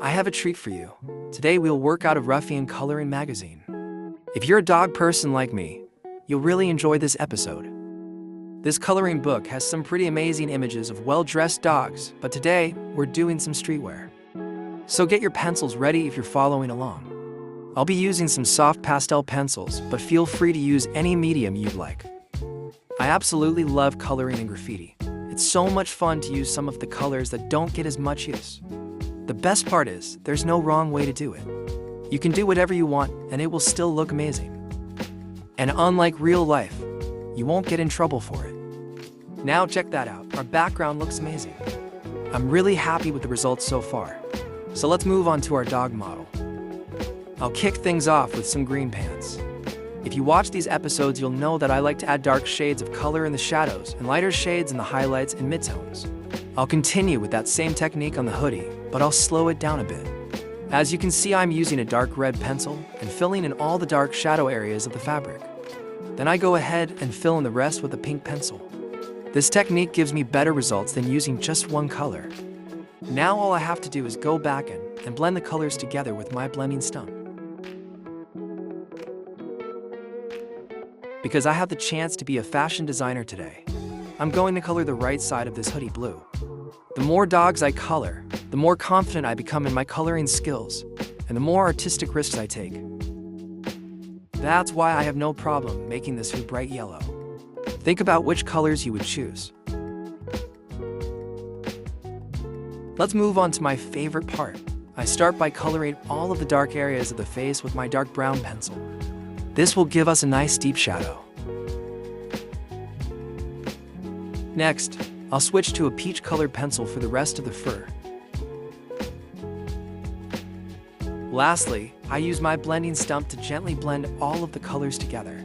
I have a treat for you. Today we'll work out of Ruffian Coloring Magazine. If you're a dog person like me, you'll really enjoy this episode. This coloring book has some pretty amazing images of well-dressed dogs, but today we're doing some streetwear. So get your pencils ready if you're following along. I'll be using some soft pastel pencils, but feel free to use any medium you'd like. I absolutely love coloring in graffiti. It's so much fun to use some of the colors that don't get as much use. The best part is, there's no wrong way to do it. You can do whatever you want and it will still look amazing. And unlike real life, you won't get in trouble for it. Now check that out, our background looks amazing. I'm really happy with the results so far. So let's move on to our dog model. I'll kick things off with some green pants. If you watch these episodes, you'll know that I like to add dark shades of color in the shadows and lighter shades in the highlights and midtones. I'll continue with that same technique on the hoodie, but I'll slow it down a bit. As you can see, I'm using a dark red pencil and filling in all the dark shadow areas of the fabric. Then I go ahead and fill in the rest with a pink pencil. This technique gives me better results than using just one color. Now all I have to do is go back in and blend the colors together with my blending stump. Because I have the chance to be a fashion designer today, I'm going to color the right side of this hoodie blue. The more dogs I color, the more confident I become in my coloring skills, and the more artistic risks I take. That's why I have no problem making this hood bright yellow. Think about which colors you would choose. Let's move on to my favorite part. I start by coloring all of the dark areas of the face with my dark brown pencil. This will give us a nice deep shadow. Next, I'll switch to a peach-colored pencil for the rest of the fur. Lastly, I use my blending stump to gently blend all of the colors together.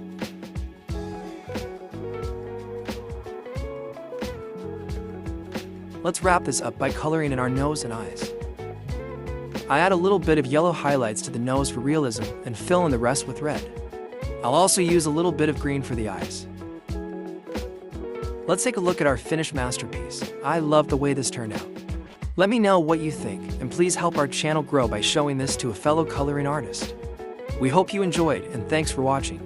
Let's wrap this up by coloring in our nose and eyes. I add a little bit of yellow highlights to the nose for realism and fill in the rest with red. I'll also use a little bit of green for the eyes. Let's take a look at our finished masterpiece. I love the way this turned out. Let me know what you think, and please help our channel grow by showing this to a fellow coloring artist. We hope you enjoyed, and thanks for watching.